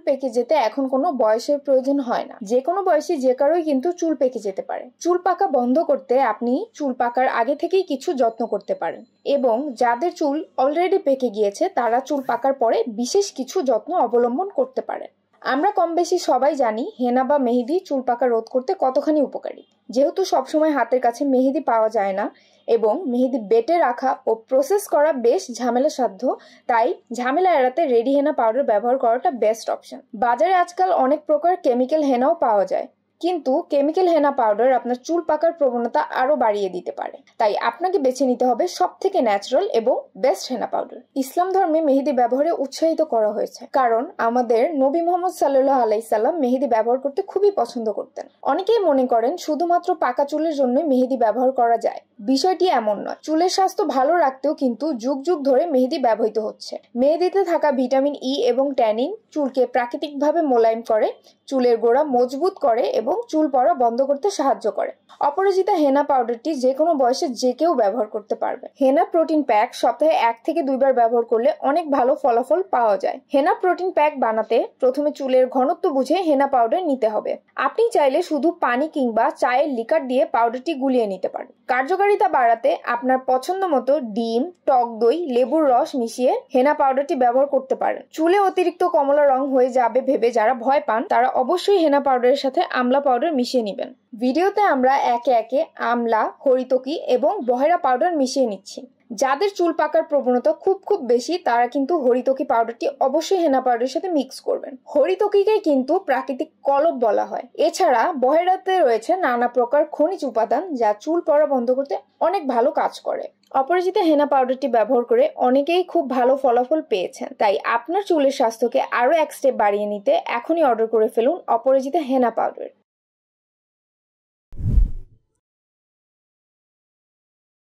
পেকে যেতে এখন কোনো বয়সের প্রয়োজন হয় না। যে কোনো বয়সে যে কারোই কিন্তু চুল পেকে যেতে পারে। চুল পাকা বন্ধ করতে আপনি চুল পাকার আগে থেকেই কিছু যত্ন করতে পারেন, এবং যাদের চুল অলরেডি পেকে গিয়েছে তারা চুল পাকার পরে বিশেষ কিছু যত্ন অবলম্বন করতে পারেন। আমরা কম বেশি সবাই জানি হেনা বা মেহেদি চুল পাকা রোধ করতে কতখানি উপকারী। যেহেতু সবসময় হাতের কাছে মেহেদি পাওয়া যায় না এবং মেহেদি বেটে রাখা ও প্রসেস করা বেশ ঝামেলা সাধ্য, তাই ঝামেলা এড়াতে রেডি হেনা পাউডার ব্যবহার করাটা বেস্ট অপশন। বাজারে আজকাল অনেক প্রকার কেমিক্যাল হেনাও পাওয়া যায়, কিন্তু কেমিক্যাল হেনা পাউডার আপনার চুল পাকার প্রবণতা আরো বাড়িয়ে দিতে পারে। তাই আপনাকে বেছে নিতে হবে সব থেকে ন্যাচারাল এবং বেস্ট হেনা পাউডার। ইসলাম ধর্মে মেহেদি ব্যবহারে উৎসাহিত করা হয়েছে, কারণ আমাদের নবী মোহাম্মদ সাল্লাল্লাহু আলাইহি সাল্লাম মেহেদি ব্যবহার করতে খুবই পছন্দ করতেন। অনেকেই মনে করেন শুধুমাত্র পাকা চুলের জন্যই মেহেদি ব্যবহার করা যায়। বিষয়টি এমন নয়। চুলের স্বাস্থ্য ভালো রাখতেও কিন্তু যুগ যুগ ধরে মেহেদি ব্যবহৃত হচ্ছে। মেহেদিতে থাকা ভিটামিন ই এবং ট্যানিন চুলকে প্রাকৃতিকভাবে মোলায়েম করে, চুলের গোড়া মজবুত করে এবং চুল পড়া বন্ধ করতে সাহায্য করে। অপরাজিতা হেনা পাউডারটি যে কোনো বয়সে যে কেউ ব্যবহার করতে পারবে। হেনা প্রোটিন প্যাক সপ্তাহে 1 থেকে 2 বার ব্যবহার করলে অনেক ভালো ফলাফল পাওয়া যায়। হেনা প্রোটিন প্যাক বানাতে প্রথমে চুলের ঘনত্ব বুঝে হেনা পাউডার নিতে হবে। আপনি চাইলে শুধু পানি কিংবা চায়ের লিকার দিয়ে পাউডারটি গুলিয়ে নিতে পারেন। কার্যকারিতা বাড়াতে আপনার পছন্দ মতো ডিম, টক দই, লেবুর রস মিশিয়ে হেনা পাউডারটি ব্যবহার করতে পারেন। চুলে অতিরিক্ত কমলা রং হয়ে যাবে ভেবে যারা ভয় পান তারা অবশ্যই হেনা পাউডারের সাথে আমলা পাউডার মিশিয়ে নেবেন। ভিডিওতে আমরা একে একে আমলা, হরিতকি এবং বহেরা পাউডার মিশিয়ে নিচ্ছি। যাদের চুল পাকার প্রবণতা খুব বেশি তারা কিন্তু হরিতকি পাউডারটি অবশ্যই হেনা পাউডারের সাথে মিক্স করবেন। হরিতকিকে কিন্তু প্রাকৃতিক কলব বলা হয়। এছাড়া বহেরাতে রয়েছে নানা প্রকার খনিজ উপাদান যা চুল পড়া বন্ধ করতে অনেক ভালো কাজ করে। অপরাজিতা হেনা পাউডারটি ব্যবহার করে অনেকেই খুব ভালো ফলাফল পেয়েছেন। তাই আপনার চুলের স্বাস্থ্যকে আরো এক স্টেপ বাড়িয়ে নিতে এখনই অর্ডার করে ফেলুন অপরাজিতা হেনা পাউডার।